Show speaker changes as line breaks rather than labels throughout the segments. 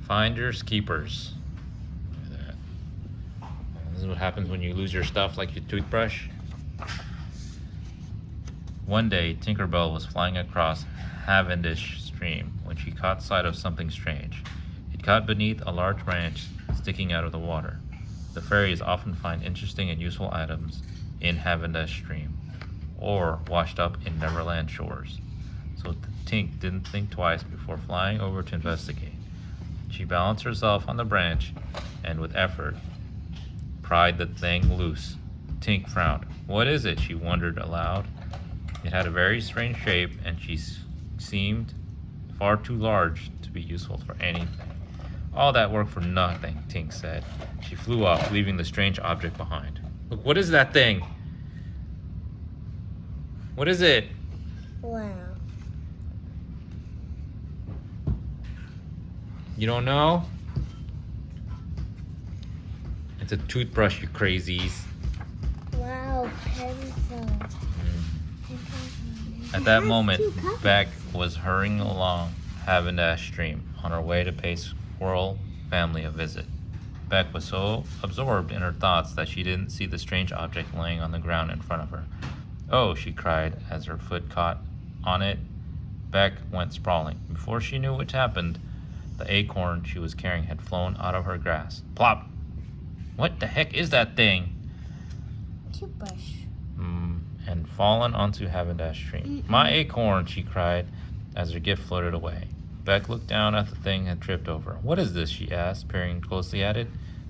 Finders keepers. Look at that. This is what happens when you lose your stuff, like your toothbrush. One day, Tinkerbell was flying across Cavendish Stream when she caught sight of something strange. It caught beneath a large branch sticking out of the water. The fairies often find interesting and useful items in Cavendish Stream, or washed up in Neverland shores. So Tink didn't think twice before flying over to investigate. She balanced herself on the branch and with effort pried the thing loose. Tink frowned. What is it? She wondered aloud. It had a very strange shape, and she seemed far too large to be useful for anything. All that work for nothing, Tink said. She flew off, leaving the strange object behind. Look, what is that thing? What is it?
Wow.
You don't know? It's a toothbrush, you crazies.
Wow, pencil.
At that moment, Beck was hurrying along Cavendish Stream on her way to pay Squirrel family a visit. Beck was so absorbed in her thoughts that she didn't see the strange object laying on the ground in front of her. Oh, she cried as her foot caught on it. Beck went sprawling. Before she knew what happened, the acorn she was carrying had flown out of her grasp. Plop! What the heck is that thing?
Toothbrush.
And fallen onto Cavendish Stream. My acorn, she cried as her gift floated away. Beck looked down at the thing and tripped over. What is this? She asked, peering closely at it.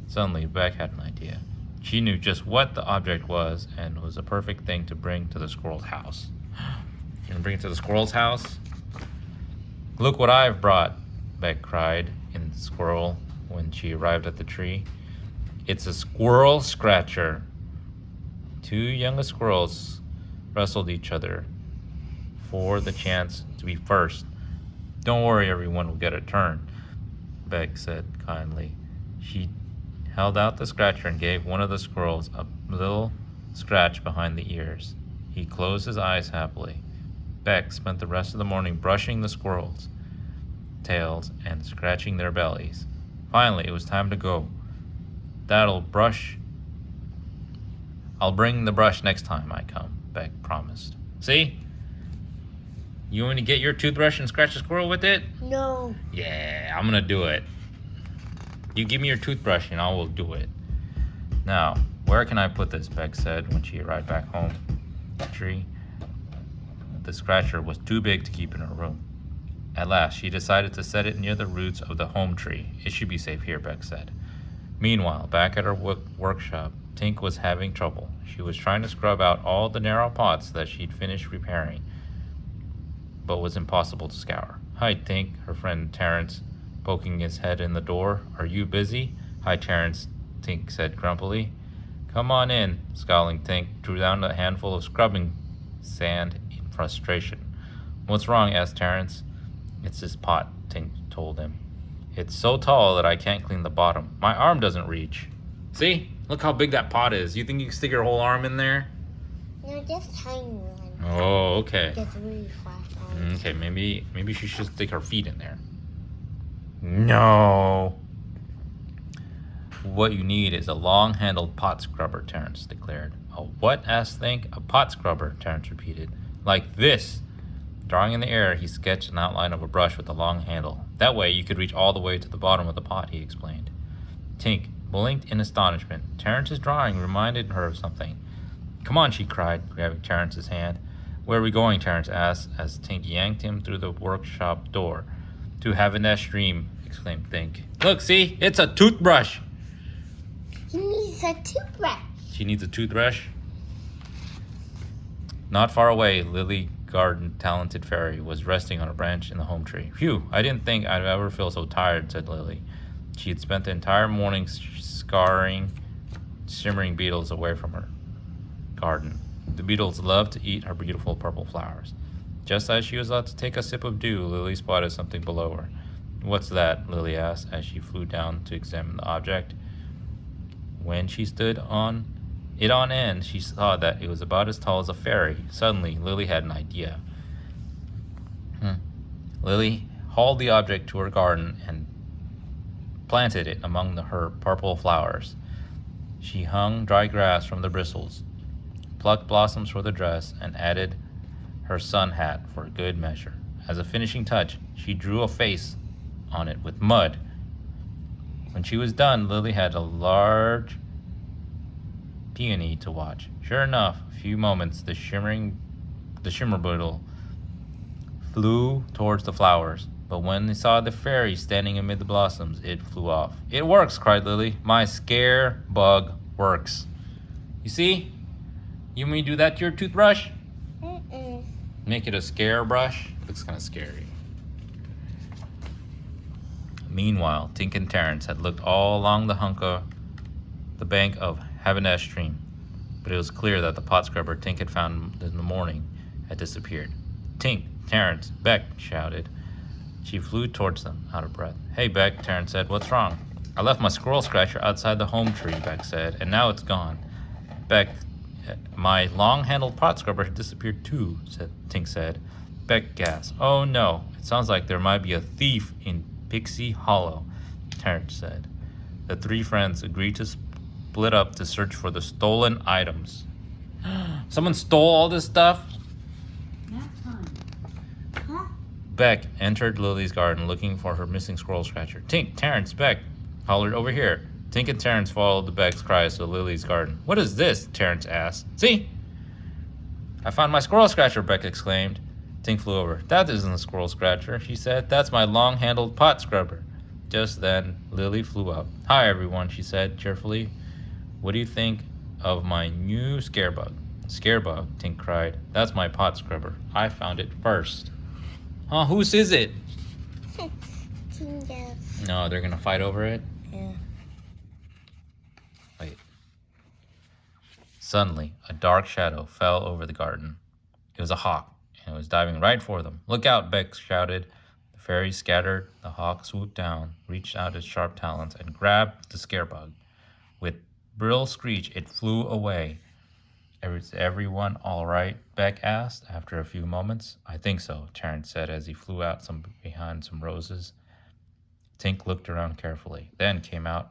Suddenly, Beck had an idea. She knew just what the object was, and it was a perfect thing to bring to the squirrel's house. You gonna bring it to the squirrel's house? Look what I've brought, Beck cried in squirrel when she arrived at the tree. It's a squirrel scratcher. Two youngest squirrels wrestled each other for the chance to be first. Don't worry, everyone will get a turn, Beck said kindly. She held out the scratcher and gave one of the squirrels a little scratch behind the ears. He closed his eyes happily. Beck spent the rest of the morning brushing the squirrels' tails and scratching their bellies. Finally, it was time to go. I'll bring the brush next time I come, Beck promised. See? You want me to get your toothbrush and scratch a squirrel with it?
No.
Yeah, I'm gonna do it. You give me your toothbrush and I will do it. Now, where can I put this? Beck said when she arrived back home. The tree. The scratcher was too big to keep in her room. At last, she decided to set it near the roots of the home tree. It should be safe here, Beck said. Meanwhile, back at her workshop, Tink was having trouble. She was trying to scrub out all the narrow pots that she'd finished repairing, but was impossible to scour. Hi, Tink, her friend Terrence, poking his head in the door. Are you busy? Hi, Terrence, Tink said grumpily. Come on in, scowling Tink drew down a handful of scrubbing sand in frustration. What's wrong? Asked Terrence. It's this pot, Tink told him. It's so tall that I can't clean the bottom. My arm doesn't reach. See? Look how big that pot is. You think you can stick your whole arm in there?
No, just tiny one.
Oh, okay.
Just really fast on.
Okay, maybe she should stick her feet in there. No. What you need is a long-handled pot scrubber, Terrence declared. A what? Asked Think. A pot scrubber, Terrence repeated. Like this. Drawing in the air, he sketched an outline of a brush with a long handle. That way, you could reach all the way to the bottom of the pot, he explained. Tink blinked in astonishment. Terrence's drawing reminded her of something. Come on, she cried, grabbing Terrence's hand. Where are we going? Terrence asked as Tink yanked him through the workshop door. To Cavendish Stream, exclaimed Tink. Look, see? It's a toothbrush!
He needs a toothbrush.
She needs a toothbrush? Not far away, Lily Garden Talented Fairy was resting on a branch in the home tree. Phew, I didn't think I'd ever feel so tired, said Lily. She had spent the entire morning scouring shimmering beetles away from her garden. The beetles loved to eat her beautiful purple flowers. Just as she was about to take a sip of dew, Lily spotted something below her. What's that? Lily asked as she flew down to examine the object. When she stood on end, she saw that it was about as tall as a fairy. Suddenly, Lily had an idea. Lily hauled the object to her garden and planted it among her purple flowers. She hung dry grass from the bristles, plucked blossoms for the dress, and added her sun hat for good measure. As a finishing touch, she drew a face on it with mud. When she was done, Lily had a large peony to watch. Sure enough, a few moments, the shimmer beetle flew towards the flowers. But when they saw the fairy standing amid the blossoms, it flew off. It works, cried Lily. My scare bug works. You see? You want me to do that to your toothbrush? Make it a scare brush? Looks kind of scary. Meanwhile, Tink and Terrence had looked all along the bank of Havendash Stream, but it was clear that the pot scrubber Tink had found in the morning had disappeared. Tink, Terrence, Beck shouted. She flew towards them, out of breath. Hey, Beck, Terrence said. What's wrong? I left my squirrel scratcher outside the home tree, Beck said, and now it's gone. Beck, my long-handled pot scrubber had disappeared too, Tink said. Beck gasped. Oh no, it sounds like there might be a thief in Pixie Hollow, Terrence said. The three friends agreed to split up to search for the stolen items. Someone stole all this stuff? Beck entered Lily's garden looking for her missing squirrel scratcher. Tink, Terrence, Beck hollered, over here. Tink and Terrence followed the Beck's cries to Lily's garden. What is this? Terrence asked. See? I found my squirrel scratcher, Beck exclaimed. Tink flew over. That isn't a squirrel scratcher, she said. That's my long-handled pot scrubber. Just then, Lily flew up. Hi, everyone, she said cheerfully. What do you think of my new scarebug? Scarebug, Tink cried. That's my pot scrubber. I found it first. Huh, whose is it?
Tinker's.
No, they're gonna fight over it?
Yeah.
Wait. Suddenly, a dark shadow fell over the garden. It was a hawk, and it was diving right for them. Look out, Beck shouted. The fairies scattered. The hawk swooped down, reached out its sharp talons, and grabbed the scarebug. With shrill screech, it flew away. Is everyone all right? Beck asked after a few moments. I think so, Terrence said as he flew out behind some roses. Tink looked around carefully, then came out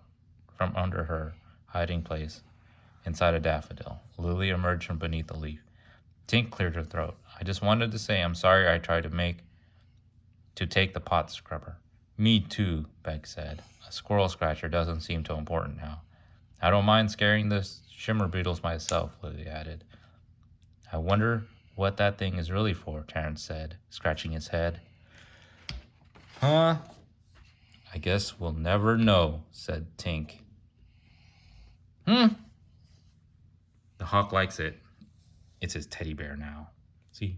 from under her hiding place inside a daffodil. Lily emerged from beneath a leaf. Tink cleared her throat. I just wanted to say I'm sorry I tried to take the pot scrubber. Me too, Beck said. A squirrel scratcher doesn't seem so important now. I don't mind scaring the shimmer beetles myself, Lily added. I wonder what that thing is really for, Terrence said, scratching his head. Huh? I guess we'll never know, said Tink. The hawk likes it. It's his teddy bear now. See?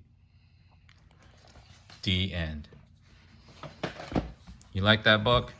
The end. You like that book?